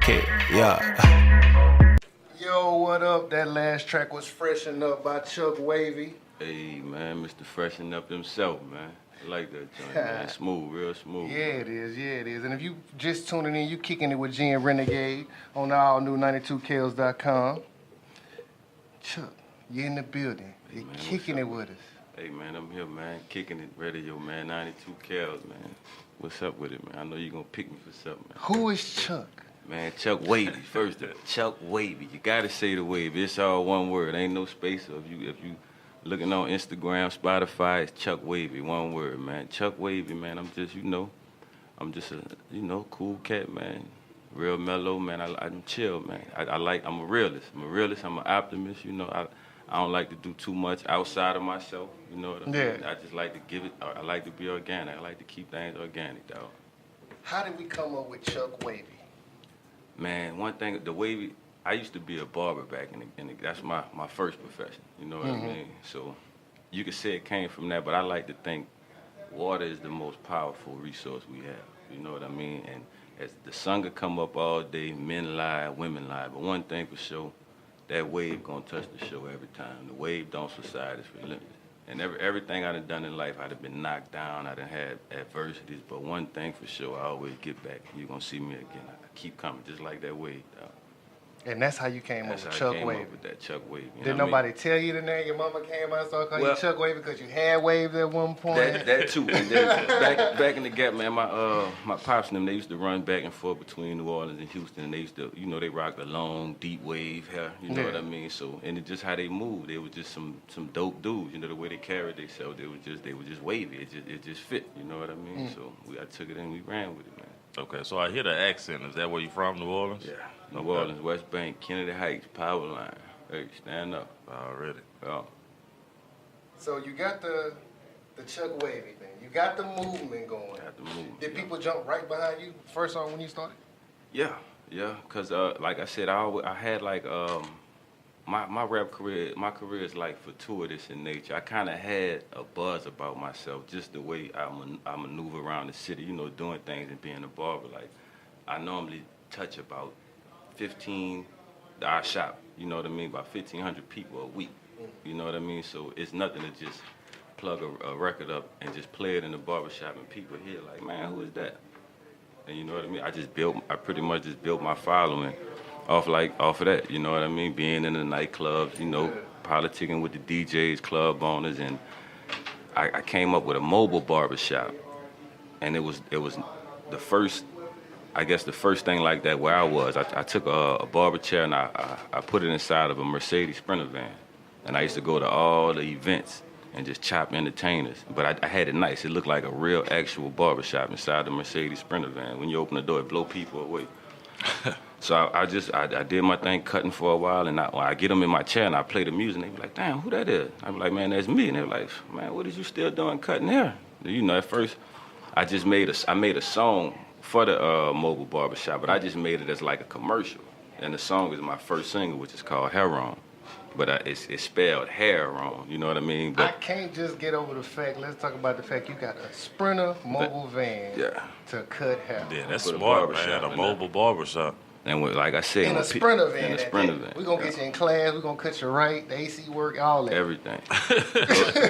Okay, yeah. Yo, what up? That last track was Freshen Up by CHUCKWAVY. Hey, man, Mr. Freshen Up himself, man. I like that joint, man. Smooth, real smooth. Yeah, it is. And if you just tuning in, you kicking it with G and Renegade on the all new 92KLs.com. Chuck, you in the building. You kicking it with us. Hey, man, I'm here, man. Kicking it radio, man. 92 Kels, man. What's up with it, man? I know you're going to pick me for something, man. Who is Chuck? Man, CHUCKWAVY, first of all. CHUCKWAVY. You got to say the wavy. It's all one word. Ain't no space. So if you looking on Instagram, Spotify, it's CHUCKWAVY, one word, man. CHUCKWAVY, man. I'm just a, cool cat, man. Real mellow, man. I'm chill, man. I'm a realist. I'm an optimist, I don't like to do too much outside of myself, you know what I mean? Yeah. I just like to give it, I like to be organic. I like to keep things organic, dog. How did we come up with CHUCKWAVY? Man, one thing, the wavy, I used to be a barber back in the that's my first profession, you know what I mean? So you could say it came from that, but I like to think water is the most powerful resource we have, you know what I mean? And as the sun could come up all day, men lie, women lie, but one thing for sure, that wave gonna touch the show every time. The wave don't subside, it's relentless. And everything I done in life, I'd have been knocked down, I done had adversities, but one thing for sure, I always get back. You're gonna see me again. I keep coming, just like that wave, dog. And that's how you came up with That's how I came CHUCKWAVY. up with that CHUCKWAVY. Did nobody tell you the name? Your mama came out and started calling you CHUCKWAVY because you had waves at one point? That too. And then back in the gap, man, my pops and them, they used to run back and forth between New Orleans and Houston, and they used to, they rocked a long, deep wave hair, you know what I mean? So, and it's just how they moved. They were just some dope dudes, the way they carried themselves, they were just wavy. It just fit, you know what I mean? So I took it and we ran with it, man. Okay, so I hear the accent. Is that where you from, New Orleans? Yeah, New Orleans, West Bank, Kennedy Heights, Power Line. Hey, stand up. Already. Yeah. So you got the CHUCKWAVY thing. You got the movement going. Got the movement. Did people jump right behind you first on when you started? Yeah, cause like I said, I had like my rap career, my career is like fortuitous in nature. I kind of had a buzz about myself, just the way I maneuver around the city, doing things and being a barber. Like I normally touch about 15. I shop, you know what I mean, about 1,500 people a week. You know what I mean? So it's nothing to just plug a record up and just play it in the barbershop and people hear like, man, who is that? And you know what I mean? I pretty much just built my following off of that, you know what I mean? Being in the nightclubs, politicking with the DJs, club owners, and I came up with a mobile barbershop. And it was the first, I guess the first thing like that where I was. I took a barber chair and I put it inside of a Mercedes Sprinter van. And I used to go to all the events and just chop entertainers. But I had it nice. It looked like a real actual barbershop inside the Mercedes Sprinter van. When you open the door, it blow people away. So I did my thing cutting for a while, and I get them in my chair and I play the music, and they be like, damn, who that is? I be like, man, that's me. And they be like, man, what is you still doing cutting hair? At first, I made a song for the mobile barbershop, but I just made it as like a commercial. And the song is my first single, which is called Hair Wrong. But it's spelled hair wrong, you know what I mean? But I can't just get over the fact, let's talk about the fact you got a Sprinter mobile van to cut hair. Yeah, that's smart, man, a mobile barbershop. And like I said, in a Sprinter van. In a Sprinter van. We're going to get you in class, we're going to cut you right, the AC work, all that. Everything.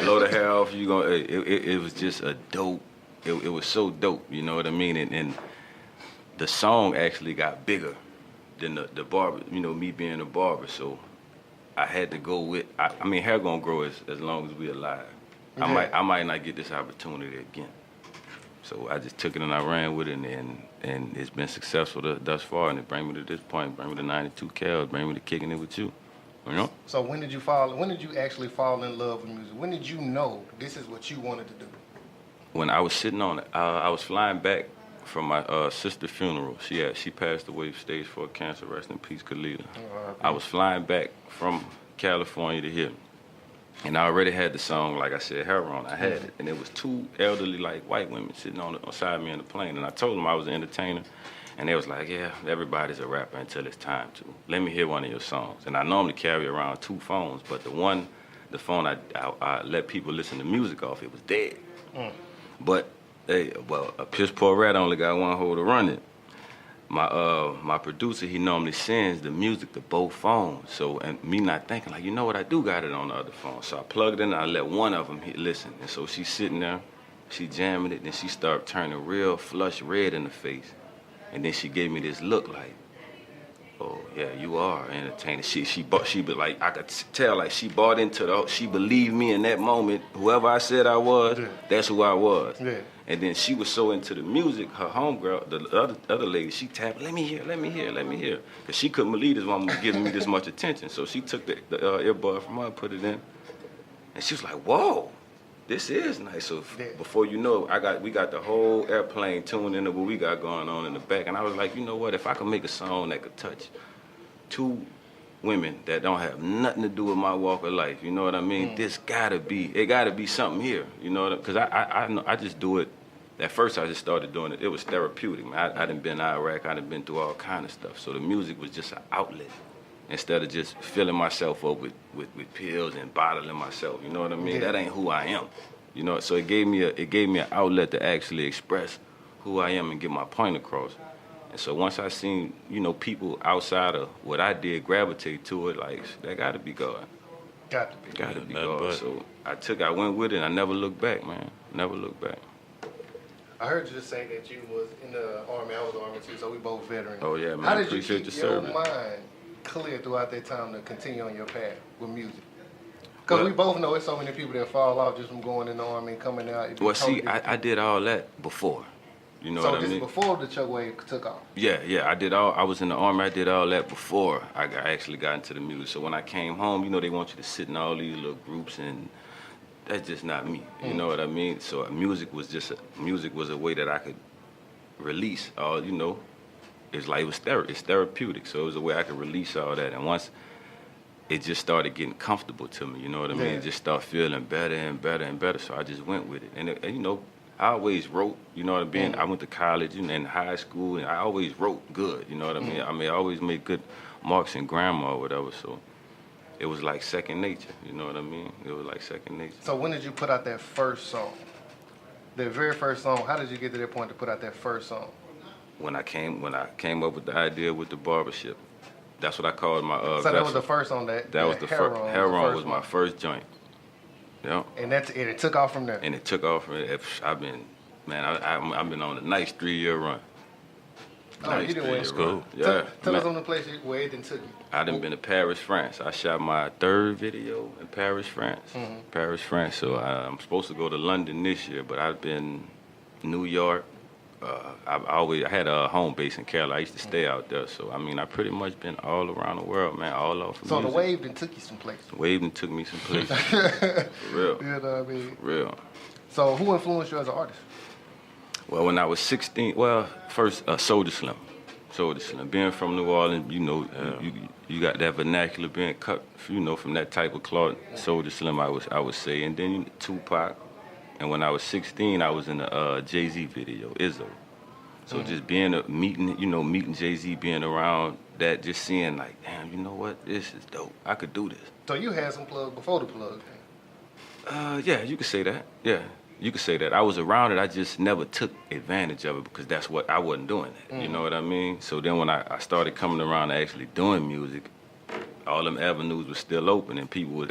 blow the hair off, it was just a dope, it was so dope, you know what I mean? And the song actually got bigger than the barber, me being a barber, so I had to go with, I mean, hair gonna grow as long as we alive. Yeah. I might not get this opportunity again. So I just took it and I ran with it, and it's been successful thus far, and it bring me to this point, bring me to 92 Kels, bring me to kicking it with you, So when did you actually fall in love with music? When did you know this is what you wanted to do? When I was sitting on it, I was flying back from my sister's funeral. She passed away stage 4 cancer, rest in peace, Khalida. I was flying back from California to here. And I already had the song, like I said, Hair Wrong. I had it. And it was 2 elderly, white women sitting on side me in the plane. And I told them I was an entertainer. And they was like, yeah, everybody's a rapper until it's time to. Let me hear one of your songs. And I normally carry around 2 phones, but the phone I let people listen to music off, it was dead. But, hey, a piss poor rat only got one hole to run it. my producer, he normally sends the music to both phones. So, and me not thinking, like, you know what, I do got it on the other phone. So I plugged it in and I let one of them listen. And so she's sitting there, she jamming it, then she started turning real flush red in the face. And then she gave me this look like, oh yeah, you are entertaining. She but like, I could tell like she bought into she believed me in that moment. Whoever I said I was, that's who I was. Yeah. And then she was so into the music, her homegirl, the other lady, she tapped, let me hear. Because she couldn't believe this woman was giving me this much attention. So she took the earbud from her and put it in. And she was like, whoa, this is nice. So before you know it, we got the whole airplane tuned into what we got going on in the back. And I was like, you know what, if I could make a song that could touch two women that don't have nothing to do with my walk of life, you know what I mean? It gotta be something here, you know, because I just do it. At first, I just started doing it. It was therapeutic. I done been to Iraq. I done been through all kind of stuff. So the music was just an outlet instead of just filling myself up with pills and bottling myself. You know what I mean? Yeah. That ain't who I am. You know. So it gave me an outlet to actually express who I am and get my point across. And so once I seen, you know, people outside of what I did gravitate to it, like, that got to be God. Got to be God. So I went with it. And I never looked back, man. Never looked back. I heard you just say that you was in the Army. I was in the Army too, so we both veterans. Oh yeah, man. How did you keep your mind clear throughout that time to continue on your path with music? Because we both know it's so many people that fall off just from going in the Army and coming out. Well, see, I did all that before. You know what I mean? So this before the CHUCKWAVY took off? Yeah. I was in the Army. I did all that before I actually got into the music. So when I came home, you know, they want you to sit in all these little groups, and that's just not me. You know what I mean? So music was a way that I could release all, you know, it's like it's therapeutic. So it was a way I could release all that. And once it just started getting comfortable to me, you know what I mean? It just started feeling better and better and better. So I just went with it. And you know, I always wrote, you know what I mean? I went to college and high school, and I always wrote good, you know what I mean? I always made good marks in grammar or whatever. So it was like second nature, you know what I mean? It was like second nature. So when did you put out that first song? The very first song, how did you get to that point to put out that first song? When I came up with the idea with the barbershop. That's what I called my So that was the first song that was the first. Heron was my first joint. Yeah. And it took off from there. And it took off from there. I've been on a nice 3-year run. Oh, you didn't win school. Yeah. Tell us on the place where it took you. I done been to Paris, France. I shot my 3rd video in Paris, France. Paris, France. So I'm supposed to go to London this year, but I've been New York. I had a home base in Carolina. I used to stay out there. So I mean, I pretty much been all around the world, man, all over. So music. The wave done took you some places. The wave done took me some places. For real. You know what I mean? For real. So who influenced you as an artist? Well, when I was 16, first Soulja Slim. Being from New Orleans, you know, you got that vernacular being cut, you know, from that type of cloth. Soulja Slim, I would say, and then Tupac. And when I was 16, I was in a Jay-Z video, Izzo. So just meeting Jay-Z, being around that, just seeing like, damn, you know what, this is dope. I could do this. So you had some plug before the plug? Yeah, you could say that. Yeah. You could say that. I was around it, I just never took advantage of it because that's what I wasn't doing that. You know what I mean? So then when I started coming around to actually doing music, all them avenues were still open, and people was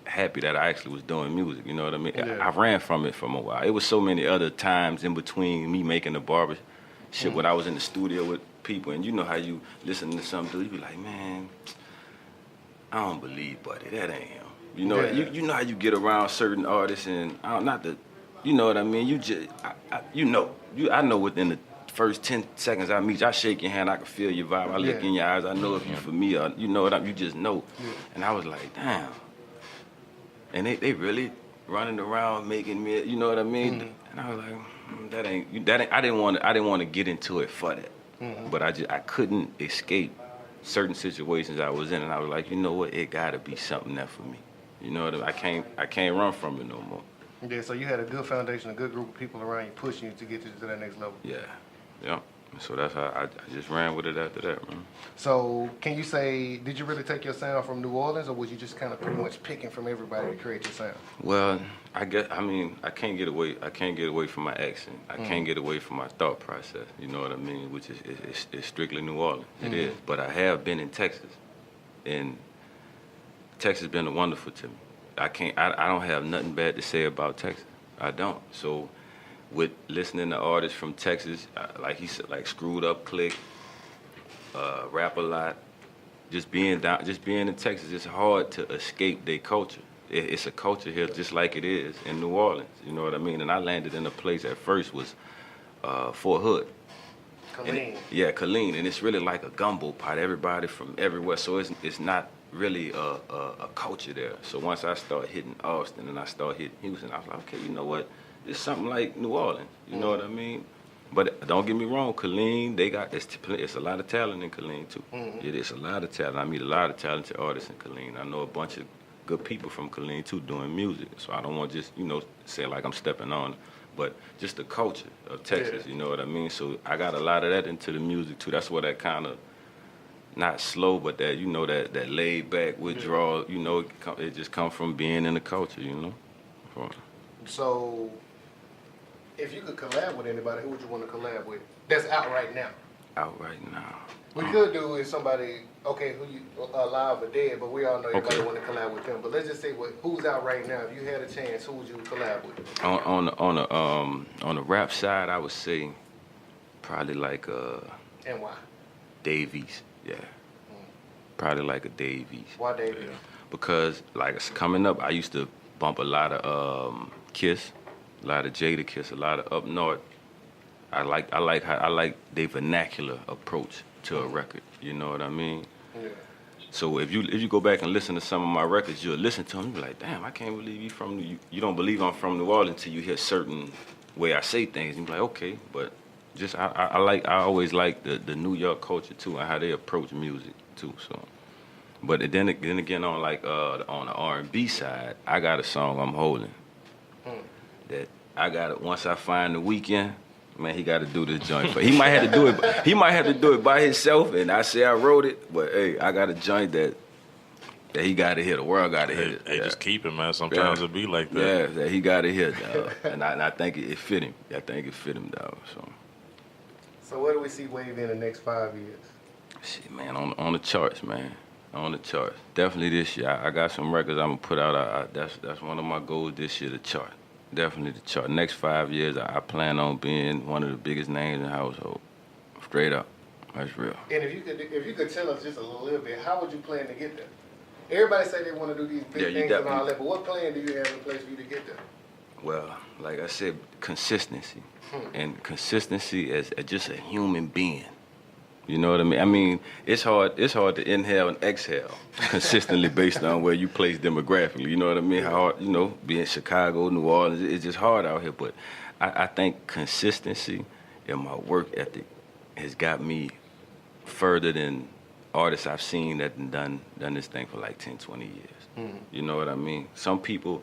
happy that I actually was doing music, you know what I mean? Yeah. I ran from it for a while. It was so many other times in between me making the barber shit when I was in the studio with people, and you know how you listen to something, you be like, man, I don't believe Buddy, that ain't him. You know, you know how you get around certain artists, and you know what I mean? You just, I know within the first 10 seconds I meet you, I shake your hand, I can feel your vibe, I look in your eyes, I know if you for me or, you know what I mean? You just know. And I was like, damn. And they really running around making me, you know what I mean? And I was like, that ain't. I didn't want to get into it for that. But I couldn't escape certain situations I was in, and I was like, you know what? It gotta be something there for me. You know what I mean? I can't run from it no more. Yeah. So you had a good foundation, a good group of people around you pushing you to get you to that next level. Yeah. So that's how I just ran with it after that, man. So can you say, did you really take your sound from New Orleans, or was you just kind of pretty much picking from everybody to create your sound? Well, I mean, I can't get away from my accent. I can't get away from my thought process. You know what I mean? Which is strictly New Orleans. It is. But I have been in Texas, and Texas been wonderful to me. I don't have nothing bad to say about Texas. I don't. So with listening to artists from Texas, like he said, like Screwed Up Click, Rap a Lot, just being in Texas, it's hard to escape their culture. It's a culture here just like it is in New Orleans. You know what I mean? And I landed in a place at first was Fort Hood. Colleen. Yeah, Colleen, and it's really like a gumbo pot. Everybody from everywhere, so it's not really a culture there. So once I start hitting Austin and I start hitting Houston, I was like, okay, you know what? It's something like New Orleans. You know what I mean? But don't get me wrong, Colleen, it's a lot of talent in Colleen too. It is a lot of talent. I meet a lot of talented artists in Colleen. I know a bunch of good people from Colleen too doing music. So I don't want to just say like I'm stepping on, but just the culture of Texas. You know what I mean? So I got a lot of that into the music too. That's where that kind of not slow, but that that laid back withdrawal. It just comes from being in the culture. So if you could collab with anybody, who would you want to collab with? That's out right now. Out right now. We could do is somebody, okay, who you alive or dead, but we all know everybody want to collab with them. But let's just say who's out right now. If you had a chance, who would you collab with? On the rap side, I would say probably like And why? Davies. Yeah. Probably like a Davies. Why Davies? Yeah. Because like coming up, I used to bump a lot of Kiss, a lot of Jada Kiss, a lot of Up North. I like their vernacular approach to a record. You know what I mean? Yeah. So if you go back and listen to some of my records, you'll listen to them. You be like, damn, I can't believe you don't believe I'm from New Orleans until you hear certain way I say things. You be like, okay, but just I always like the New York culture too and how they approach music too. So, but then again on on the R&B side, I got a song I'm holding that I got it once I find the weekend. Man, he got to do this joint. But he might have to do it. He might have to do it by himself. And I say I wrote it, but hey, I got a joint that he got to hear. The world got to hear it. Hey, just keep it, man. Sometimes it be like that. Yeah, that he got to hear, dog. And I think it fit him. I think it fit him, dog. So where do we see Wave in the next 5 years? Shit, man, on the charts, man. On the charts. Definitely this year. I got some records I'm gonna put out. That's one of my goals this year, the chart. Definitely the chart. Next 5 years, I plan on being one of the biggest names in the household. Straight up. That's real. And if you could tell us just a little bit, how would you plan to get there? Everybody say they want to do these big things and all that, but what plan do you have in place for you to get there? Well, like I said, consistency. And consistency as just a human being. You know what I mean? I mean, it's hard to inhale and exhale consistently based on where you place demographically. You know what I mean? How hard, being Chicago, New Orleans, it's just hard out here. But I think consistency in my work ethic has got me further than artists I've seen that done this thing for like 10, 20 years. You know what I mean? Some people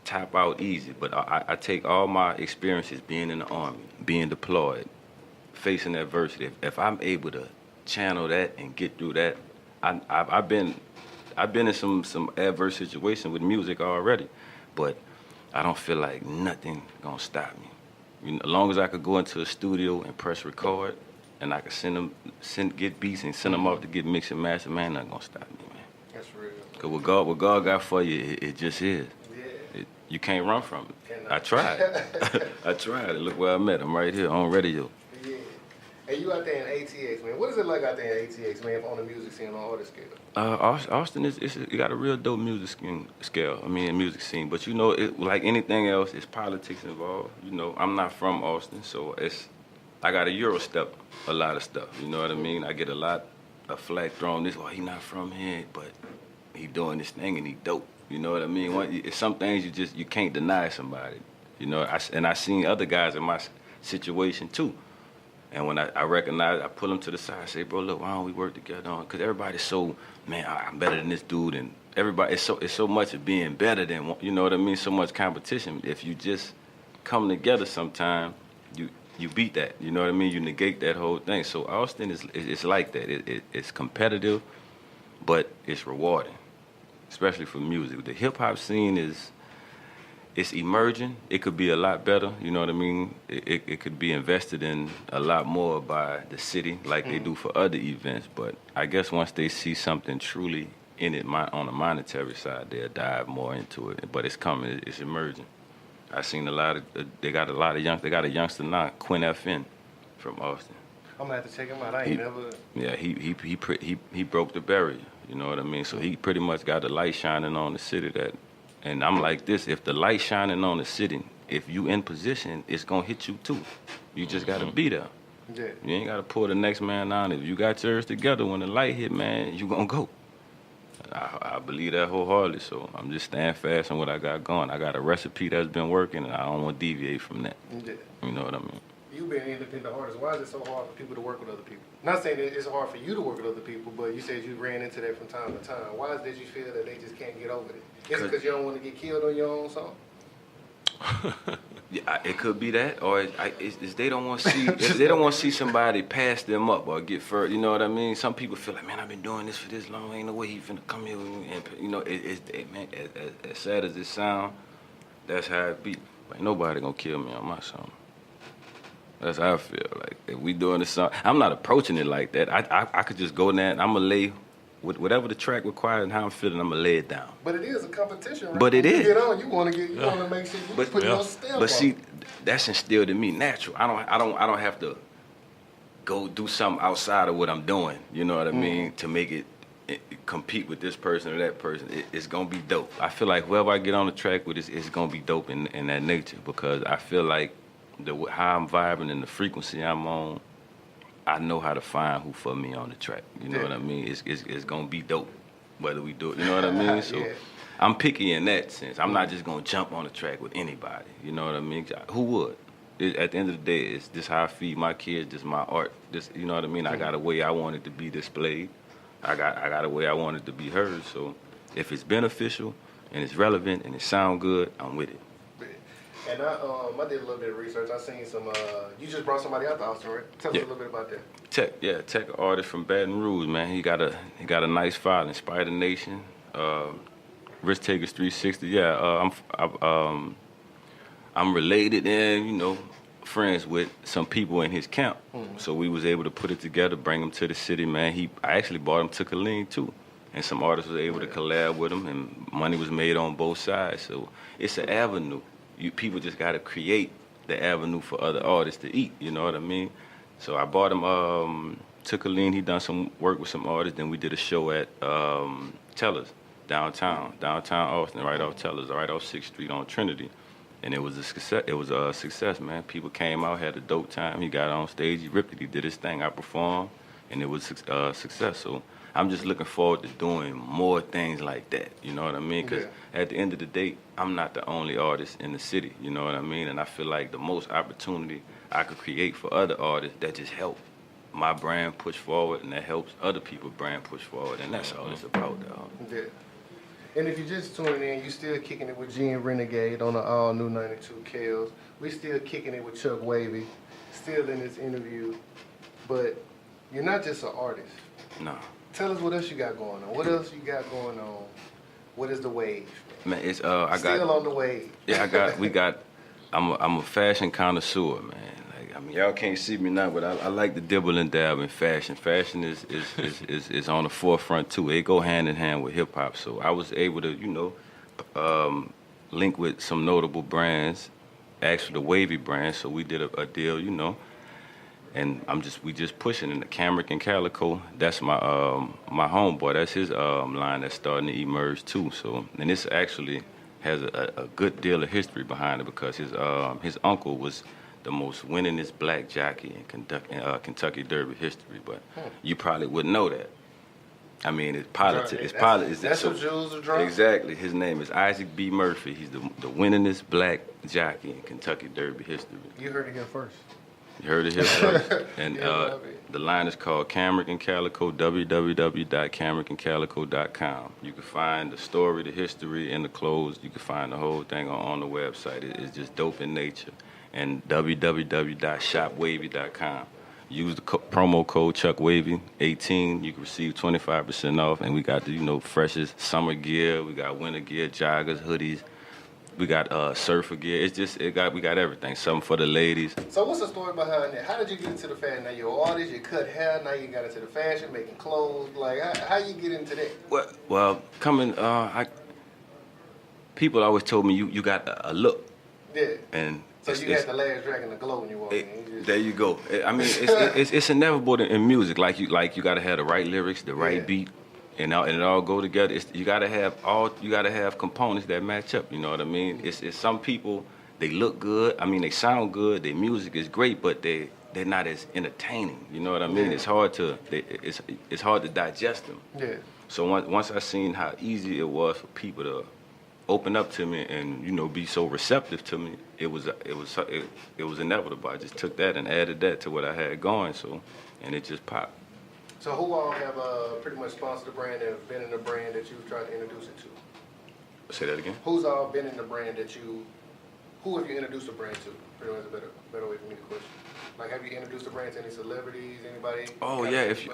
tap out easy, but I take all my experiences being in the Army, being deployed, facing adversity. If I'm able to channel that and get through that, I've been in some adverse situations with music already, but I don't feel like nothing gonna stop me. As long as I could go into a studio and press record, and I could get beats and send them off to get mixed and mastered, man, nothing gonna stop me, man. That's real. Cause what God got for you, it just is. Yeah. You can't run from it. I tried. I tried it. Look where I'm at. I'm right here on radio. Yeah. And you out there in ATX, man. What is it like out there in ATX, man, on the music scene, on artist scale? Austin it got a real dope music scale. I mean, music scene. But like anything else, it's politics involved. I'm not from Austin, so I got to Eurostep a lot of stuff. You know what I mean? I get a lot of flack thrown this. He not from here, but he doing this thing and he dope. You know what I mean? Some things you can't deny somebody. I seen other guys in my situation too. And when I recognize, I pull them to the side. I say, bro, look, why don't we work together on? Because everybody's so, man, I'm better than this dude, and everybody, it's so much of being better than, you know what I mean? So much competition. If you just come together sometime, you beat that. You know what I mean? You negate that whole thing. So Austin it's like that. It's competitive, but it's rewarding, especially for music. The hip hop scene it's emerging. It could be a lot better. You know what I mean? It could be invested in a lot more by the city, like they do for other events. But I guess once they see something truly in it on the monetary side, they'll dive more into it. But it's coming. It's emerging. I seen a lot of. They got a youngster now, Quinn FN, from Austin. I'm gonna have to check him out. I ain't never. Yeah, he broke the barrier. You know what I mean? So he pretty much got the light shining on the city that. And I'm like this: if the light shining on the city, if you in position, it's gonna hit you too. You just gotta be there. Yeah. You ain't gotta pull the next man down. If you got yours together, when the light hit, man, you gonna go. I believe that wholeheartedly, so I'm just staying fast on what I got going. I got a recipe that's been working, and I don't want to deviate from that. Yeah. You know what I mean? You've been an independent artist. Why is it so hard for people to work with other people? Not saying that it's hard for you to work with other people, but you said you ran into that from time to time. Why is it that you feel that they just can't get over it? Is it because you don't want to get killed on your own song? Yeah, it could be that, or it's they don't want to see if they don't want to see somebody pass them up or get further. You know what I mean? Some people feel like, man, I've been doing this for this long. Ain't no way he finna come here with me. And you know, man, as sad as it sound, that's how it be. Like nobody gonna kill me on my song. That's how I feel. Like if we doing this song, I'm not approaching it like that. I could just go in there and I'm gonna lay with whatever the track requires and how I'm feeling. I'm gonna lay it down. But it is a competition, right? But it is. You get on, you want to make sure you put your stamp on. But see, that's instilled in me natural. I don't have to go do something outside of what I'm doing. You know what I mean? To make it compete with this person or that person. It's gonna be dope. I feel like whoever I get on the track with, it's gonna be dope in that nature because I feel like how I'm vibing and the frequency I'm on, I know how to find who for me on the track. You know what I mean? It's gonna be dope whether we do it. You know what I mean? So Yeah. I'm picky in that sense. I'm not just gonna jump on the track with anybody. You know what I mean? Who would? At the end of the day, it's this how I feed my kids. This my art. This, you know what I mean? I got a way I want it to be displayed. I got a way I want it to be heard. So if it's beneficial and it's relevant and it sound good, I'm with it. And I did a little bit of research. I seen some. You just brought somebody out to Austin, right? Tell us a little bit about that. Tech artist from Baton Rouge, man. He got a nice following. Spider Nation, Risk Takers 360. Yeah, I'm related and friends with some people in his camp. So we was able to put it together, bring him to the city, man. I actually brought him to Killeen too, and some artists was able to collab with him, and money was made on both sides. So it's an avenue. People just got to create the avenue for other artists to eat. You know what I mean? So I brought him to Killeen. He done some work with some artists. Then we did a show at Tellers downtown Austin, right off Tellers, right off 6th Street on Trinity. And it was a success. It was a success, man. People came out, had a dope time. He got on stage, he ripped it, he did his thing. I performed, and it was a success. So I'm just looking forward to doing more things like that. You know what I mean? Because at the end of the day, I'm not the only artist in the city. You know what I mean? And I feel like the most opportunity I could create for other artists that just help my brand push forward, and that helps other people's brand push forward. And that's all it's about, dog. Yeah. And if you're just tuning in, you still kicking it with G and Renegade on the all new 92 Kales. We still kicking it with CHUCKWAVY, still in this interview. But you're not just an artist. No. Tell us what else you got going on. What else you got going on? What is the wave? Man, it's Still on the wave. Yeah, I'm a fashion connoisseur, man. Like, I mean, y'all can't see me now, but I like to dibble and dab in fashion. Fashion is on the forefront too. It go hand in hand with hip hop. So I was able to, link with some notable brands, actually the Wavy brand. So we did a deal, and we just pushing in the Camric and Calico. That's my homeboy. That's his line that's starting to emerge too. So, and this actually has a good deal of history behind it because his uncle was the most winningest black jockey in Kentucky Derby history. But you probably wouldn't know that. I mean, it's politics. That's what Jules is drawing. Exactly. His name is Isaac B. Murphy. He's the winningest black jockey in Kentucky Derby history. You heard it here first. You heard it here first. And the line is called Camric and Calico, www.camricandcalico.com. You can find the story, the history, and the clothes. You can find the whole thing on the website. It's just dope in nature. and www.shopwavy.com. Use the promo code CHUCKWAVY18. You can receive 25% off, and we got the freshest summer gear. We got winter gear, joggers, hoodies. We got surfer gear. We got everything. Something for the ladies. So what's the story behind that? How did you get into the fashion? Now you're an artist, you cut hair, now you got into the fashion, making clothes. Like, how you get into that? Well, people always told me you got a look. Yeah. And so you had the last dragon to glow when you walk in. There you go. I mean, it's inevitable in music. Like you got to have the right lyrics, the right beat, and it all go together. You got to have components that match up. You know what I mean? It's some people, they look good. I mean, they sound good. Their music is great, but they're not as entertaining. You know what I mean? Yeah. It's hard to digest them. Yeah. So once I seen how easy it was for people to open up to me and be so receptive to me, it was inevitable. I just took that and added that to what I had going, and it just popped. So who all have pretty much sponsored the brand and have been in the brand that you've tried to introduce it to? Say that again. Who's all been in the brand who have you introduced the brand to? Pretty much a better way for me to question. Like, have you introduced the brand to any celebrities, anybody? Oh yeah, if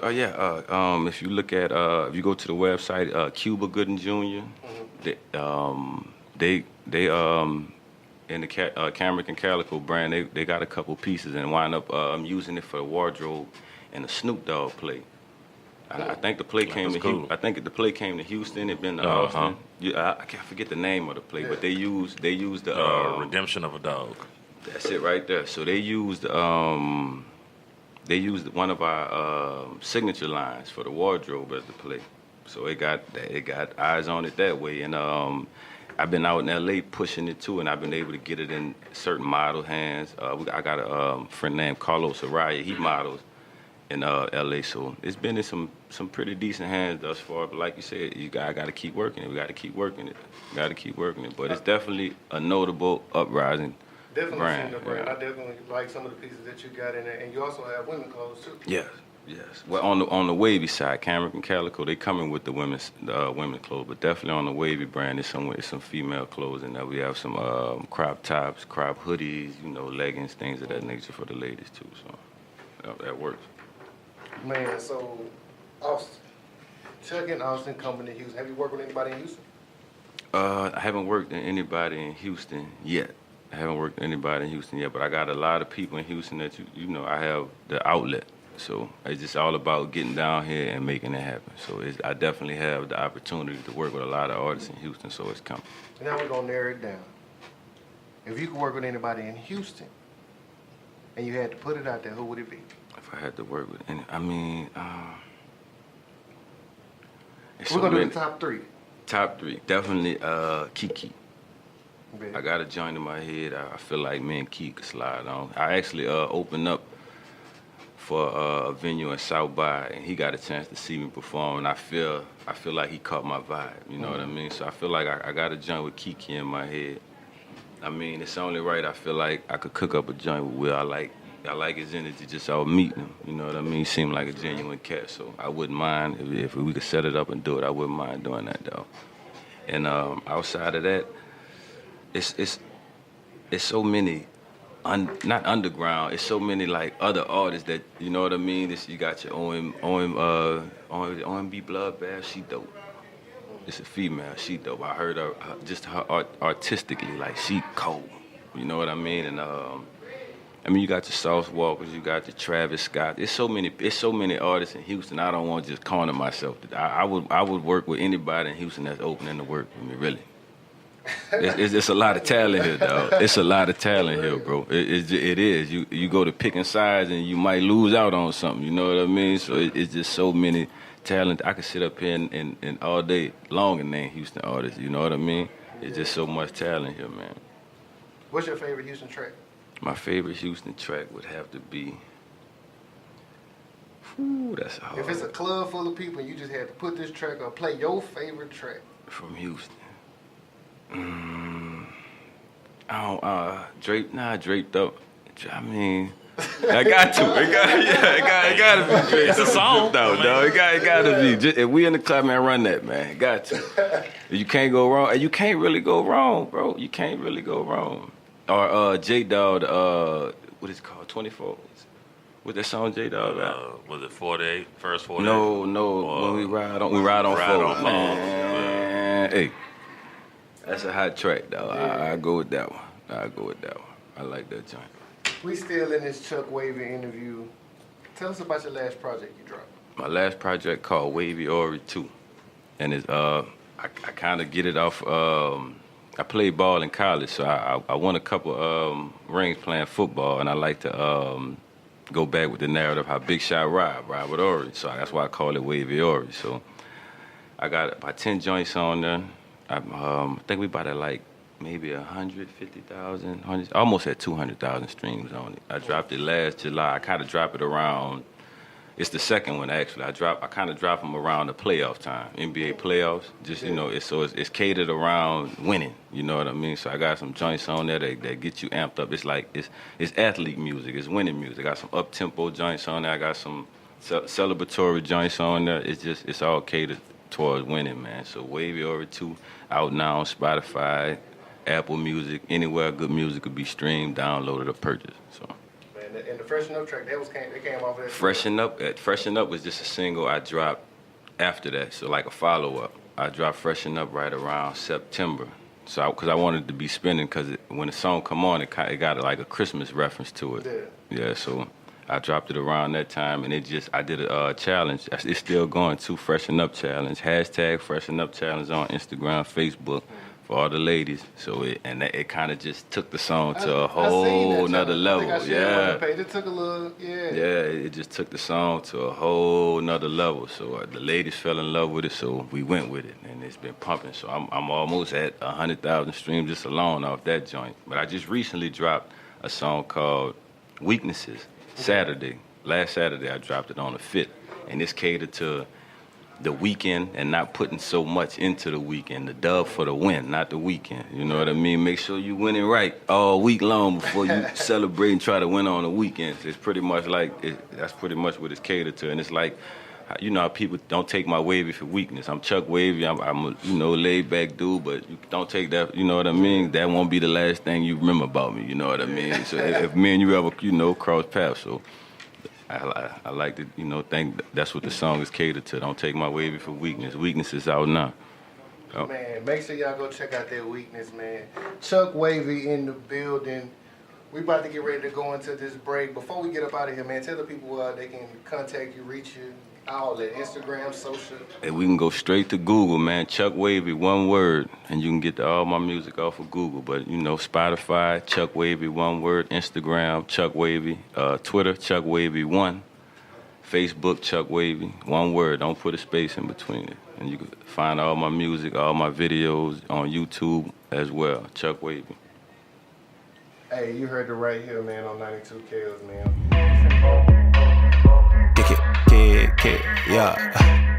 you look at if you go to the website Cuba Gooding Jr. They in the Camric and Calico brand, they got a couple pieces and wind up using it for the wardrobe and the Snoop Dogg play. I think the play came to cool. I think the play came to Houston. It been to Austin. I can't forget the name of the play, but they used the Redemption of a Dog. That's it right there. So they used one of our signature lines for the wardrobe as the play. So it got eyes on it that way, and I've been out in LA pushing it too, and I've been able to get it in certain model hands. I got a friend named Carlos Araya. He models in LA, so it's been in some pretty decent hands thus far. But like you said, I got to keep working it. We got to keep working it. But it's definitely a notable uprising. Definitely brand. seen the brand. Yeah. I definitely like some of the pieces that you got in there, and you also have women clothes too. Yes. Well, on the wavy side, Camric and Calico, they coming with the women's clothes, but definitely on the wavy brand, there's some female clothes in there. We have some crop tops, crop hoodies, leggings, things of that nature for the ladies too. So that works. Man, so Austin, Chuck and Austin coming to Houston. Have you worked with anybody in Houston? I haven't worked with anybody in Houston yet. But I got a lot of people in Houston that I have the outlet. So it's just all about getting down here and making it happen. So I definitely have the opportunity to work with a lot of artists in Houston, so it's coming. Now we're going to narrow it down. If you could work with anybody in Houston and you had to put it out there, who would it be? If I had to work with any, we're going to do the top three. Top three, definitely Kiki. Bet. I got a joint in my head. I feel like me and Kiki could slide on. I actually opened up for a venue in South by, and he got a chance to see me perform, and I feel like he caught my vibe, you know what I mean? So I feel like I got a joint with Kiki in my head. I mean, it's only right. I feel like I could cook up a joint with Will. I like his energy just out meeting him, you know what I mean? He seemed like a genuine cat, so I wouldn't mind if we could set it up and do it. I wouldn't mind doing that though. And outside of that, it's so many. Not underground. It's so many like other artists that you know what I mean. You got your OMB Bloodbath. She dope. It's a female. She dope. I heard her just her artistically like she cold. You know what I mean? And you got the Sauce Walkers. You got the Travis Scott. It's so many artists in Houston. I don't want to just corner myself. I would work with anybody in Houston that's opening to work with me. Really. It's a lot of talent here, dog. It's a lot of talent here, bro. It is. You go to picking sides and you might lose out on something. You know what I mean? So it's just so many talent. I could sit up here and all day long and name Houston artists. You know what I mean? It's just so much talent here, man. What's your favorite Houston track? My favorite Houston track would have to be. Whew, that's hard. If it's a club full of people and you just had to put this track on, play your favorite track from Houston. Draped up. I mean, I got to. It gotta be draped. It's a song, though, dog. It gotta be. If we in the club, man, run that, man. Got to. You can't go wrong. You can't really go wrong, bro. You can't really go wrong. Or J Dog, what is it called? 24. What that song J Dog got? Was it 48? First 48? No. When we ride on foes. Man, hey, that's a hot track, though. I go with that one. I like that joint. We still in this Chuck Wavy interview. Tell us about your last project you dropped. My last project called Wavy Ori 2, and it's I kind of get it off. I played ball in college, so I won a couple rings playing football, and I like to go back with the narrative how Big Shot ride with Ori. So that's why I call it Wavy Ori. So I got about 10 joints on there. I think we about at like maybe 150,000, almost at 200,000 streams on it. I dropped it last July. I kind of dropped it around. It's the second one actually. I kind of drop them around the playoff time, NBA playoffs. Just it's catered around winning. You know what I mean? So I got some joints on there that get you amped up. It's like it's athlete music. It's winning music. I got some up tempo joints on there. I got some celebratory joints on there. It's all catered towards winning, man. So Wavy Ori 2 out now on Spotify, Apple Music, anywhere good music could be streamed, downloaded, or purchased. So. And the Freshen Up track, they came off of that. Freshen Up was just a single I dropped after that, so like a follow-up. I dropped Freshen Up right around September. So because I wanted to be spinning, because when the song come on, it got like a Christmas reference to it. Yeah, so I dropped it around that time, and I did a challenge. It's still going too, Freshen Up Challenge. # Freshen Up Challenge on Instagram, Facebook. For all the ladies, so it kind of just took the song to a whole nother level. It took a little, it just took the song to a whole nother level. So the ladies fell in love with it, so we went with it, and it's been pumping. So I'm almost at 100,000 streams just alone off that joint. But I just recently dropped a song called Weaknesses. Last Saturday I dropped it on the 5th, and it's catered to the weekend and not putting so much into the weekend. The dub for the win, not the weekend. You know what I mean? Make sure you winning right all week long before you celebrate and try to win on the weekends. It's pretty much that's pretty much what it's catered to. And it's like, you know how people don't take my wavy for weakness. I'm Chuck Wavy. I'm a laid back dude, but you don't take that. You know what I mean? That won't be the last thing you remember about me. You know what I mean? So if me and you ever cross paths, so. I like to, think that's what the song is catered to. Don't take my wavy for weakness. Weakness is out now. Oh. Man, make sure y'all go check out that Weakness, man. Chuck Wavy in the building. We about to get ready to go into this break. Before we get up out of here, man, tell the people they can contact you, reach you, all that, Instagram, social. And we can go straight to Google, man. Chuck Wavy, one word, and you can get all my music off of Google. But, Spotify, Chuck Wavy, one word, Instagram, Chuck Wavy, Twitter, Chuck Wavy 1, Facebook, Chuck Wavy, one word. Don't put a space in between it. And you can find all my music, all my videos on YouTube as well, Chuck Wavy. Hey, you heard it right here, man, on 92 KLs, man. Kick it, yeah.